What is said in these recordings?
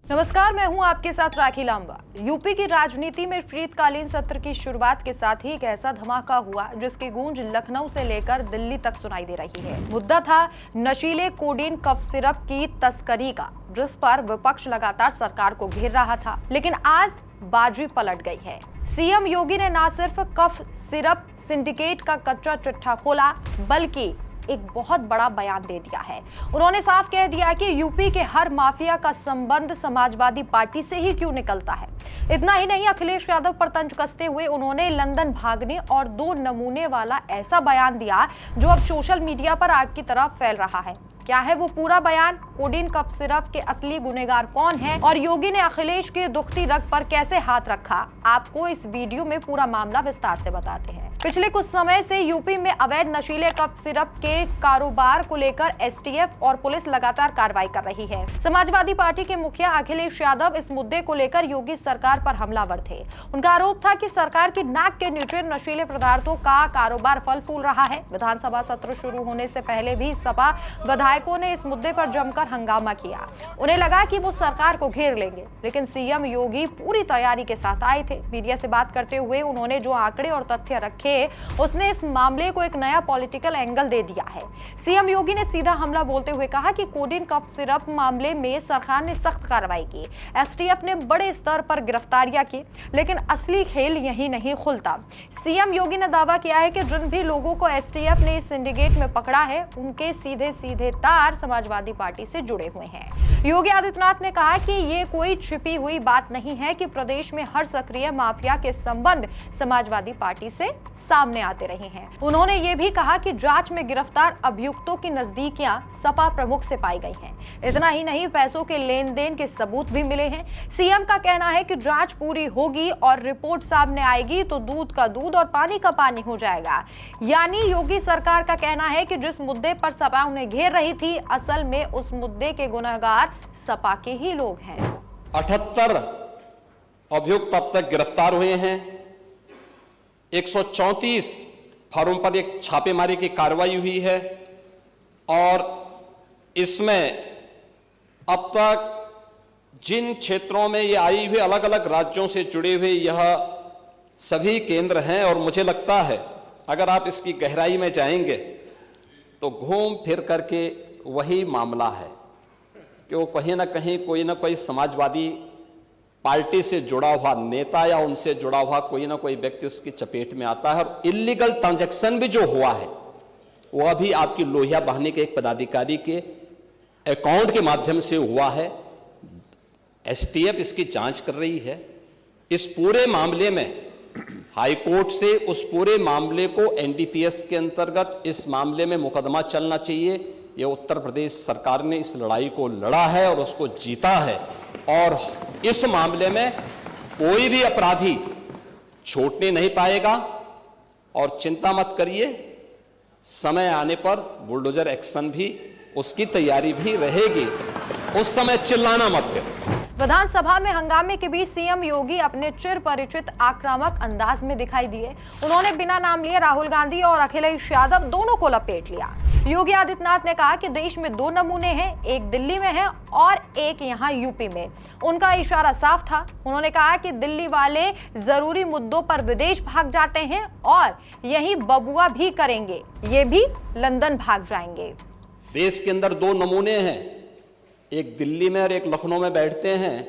नमस्कार, मैं हूं आपके साथ राखी लांबा। यूपी की राजनीति में शीतकालीन सत्र की शुरुआत के साथ ही एक ऐसा धमाका हुआ जिसकी गूंज लखनऊ से लेकर दिल्ली तक सुनाई दे रही है। मुद्दा था नशीले कोडीन कफ सिरप की तस्करी का, जिस पर विपक्ष लगातार सरकार को घेर रहा था। लेकिन आज बाजी पलट गई है। सीएम योगी ने न सिर्फ कफ सिरप सिंडिकेट का कच्चा चिट्ठा खोला, बल्कि एक बहुत बड़ा बयान दे दिया है। उन्होंने साफ कह दिया कि यूपी के हर माफिया का संबंध समाजवादी पार्टी से ही क्यों निकलता है। इतना ही नहीं, अखिलेश यादव पर तंज कसते हुए उन्होंने लंदन भागने और 2 नमूने वाला ऐसा बयान दिया जो अब सोशल मीडिया पर आग की तरह फैल रहा है। क्या है वो पूरा बयान, कोडीन कफ सिरप के असली गुनहगार कौन है और योगी ने अखिलेश के दुखती रग पर कैसे हाथ रखा, आपको इस वीडियो में पूरा मामला विस्तार से बताते हैं। पिछले कुछ समय से यूपी में अवैध नशीले कफ सिरप के कारोबार को लेकर एसटीएफ और पुलिस लगातार कार्रवाई कर रही है। समाजवादी पार्टी के मुखिया अखिलेश यादव इस मुद्दे को लेकर योगी सरकार पर हमलावर थे। उनका आरोप था कि सरकार की नाक के नीचे नशीले पदार्थों का कारोबार फल फूल रहा है। विधानसभा सत्र शुरू होने से पहले भी सपा विधायकों ने इस मुद्दे पर जमकर हंगामा किया। उन्हें लगा कि वो सरकार को घेर लेंगे, लेकिन सीएम योगी पूरी तैयारी के साथ आए थे। मीडिया से बात करते हुए उन्होंने जो आंकड़े और तथ्य रखे, उसने इस मामले को एक नया पॉलिटिकल एंगल दे दिया है। सीएम योगी ने सीधा हमला बोलते हुए कहा कि कोडीन कफ सिरप मामले में सरकार ने सख्त कार्रवाई की, एसटीएफ ने बड़े स्तर पर गिरफ्तारियां की, लेकिन असली खेल यही नहीं खुलता। सीएम योगी ने दावा किया है कि जिन भी लोगों को एसटीएफ ने इस सिंडिकेट में पकड़ा है, उनके सीधे सीधे तार समाजवादी पार्टी से जुड़े हुए हैं। योगी आदित्यनाथ ने कहा कि ये कोई छिपी हुई बात नहीं है कि प्रदेश में हर सक्रिय माफिया के संबंध समाजवादी पार्टी से सामने आते रहे हैं। उन्होंने ये भी कहा कि जांच में गिरफ्तार अभियुक्तों की नजदीकियां सपा प्रमुख से पाई गई हैं। इतना ही नहीं, पैसों के लेन देन के सबूत भी मिले हैं। सीएम का कहना है कि जांच पूरी होगी और रिपोर्ट सामने आएगी तो दूध का दूध और पानी का पानी हो जाएगा। यानी योगी सरकार का कहना है कि जिस मुद्दे पर सपा उन्हें घेर रही थी, असल में उस मुद्दे के गुनहगार सपा के ही लोग हैं। 78 अभियुक्त अब तक गिरफ्तार हुए हैं। 134 फर्म पर एक छापेमारी की कार्रवाई हुई है और इसमें अब तक जिन क्षेत्रों में ये आई हुई अलग अलग राज्यों से जुड़े हुए यह सभी केंद्र हैं और मुझे लगता है अगर आप इसकी गहराई में जाएंगे तो घूम फिर करके वही मामला है कि वो कहीं ना कहीं कोई ना कोई समाजवादी पार्टी से जुड़ा हुआ नेता या उनसे जुड़ा हुआ कोई ना कोई व्यक्ति उसकी चपेट में आता है। और इलीगल ट्रांजैक्शन भी जो हुआ है वह भी आपकी लोहिया बहाने के एक पदाधिकारी के अकाउंट के माध्यम से हुआ है। एसटीएफ इसकी जांच कर रही है। इस पूरे मामले में हाईकोर्ट से उस पूरे मामले को एनडीपीएस के अंतर्गत इस मामले में मुकदमा चलना चाहिए। ये उत्तर प्रदेश सरकार ने इस लड़ाई को लड़ा है और उसको जीता है और इस मामले में कोई भी अपराधी छूटने नहीं पाएगा। और चिंता मत करिए, समय आने पर बुलडोजर एक्शन भी उसकी तैयारी भी रहेगी, उस समय चिल्लाना मत करो। विधानसभा में हंगामे के बीच सीएम योगी अपने चिर परिचित आक्रामक अंदाज में दिखाई दिए। उन्होंने बिना नाम लिए राहुल गांधी और अखिलेश यादव दोनों को लपेट लिया। योगी आदित्यनाथ ने कहा कि देश में 2 नमूने हैं, एक दिल्ली में है और एक यहाँ यूपी में। उनका इशारा साफ था। उन्होंने कहा कि दिल्ली वाले जरूरी मुद्दों पर विदेश भाग जाते हैं और यही बबुआ भी करेंगे, ये भी लंदन भाग जाएंगे। देश के अंदर 2 नमूने हैं, एक दिल्ली में और एक लखनऊ में बैठते हैं।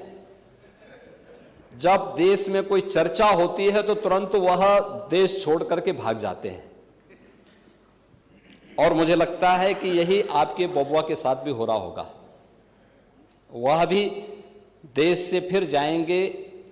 जब देश में कोई चर्चा होती है तो तुरंत वह देश छोड़ करके भाग जाते हैं और मुझे लगता है कि यही आपके बबुआ के साथ भी हो रहा होगा। वह भी देश से फिर जाएंगे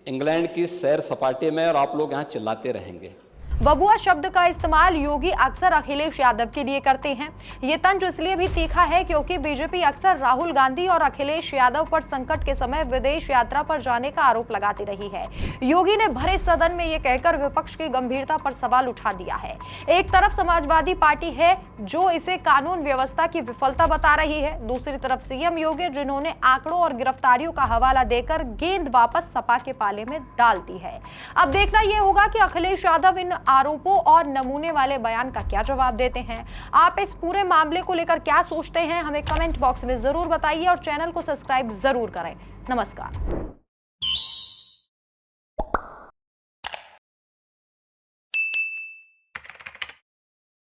इंग्लैंड की सैर सपाटे में और आप लोग यहां चिल्लाते रहेंगे। बबुआ शब्द का इस्तेमाल योगी अक्सर अखिलेश यादव के लिए करते हैं। ये तंज इसलिए भी तीखा है क्योंकि बीजेपी अक्सर राहुल गांधी और अखिलेश यादव पर संकट के समय विदेश यात्रा पर जाने का आरोप लगाती रही है। योगी ने भरे सदन में ये कहकर विपक्ष की गंभीरता पर सवाल उठा दिया है। एक तरफ समाजवादी पार्टी है जो इसे कानून व्यवस्था की विफलता बता रही है, दूसरी तरफ सीएम योगी जिन्होंने आंकड़ों और गिरफ्तारियों का हवाला देकर गेंद वापस सपा के पाले में डाल दी है। अब देखना यह होगा कि अखिलेश यादव इन आरोपों और नमूने वाले बयान का क्या जवाब देते हैं? आप इस पूरे मामले को लेकर क्या सोचते हैं? हमें कमेंट बॉक्स में जरूर बताइए और चैनल को सब्सक्राइब जरूर करें। नमस्कार।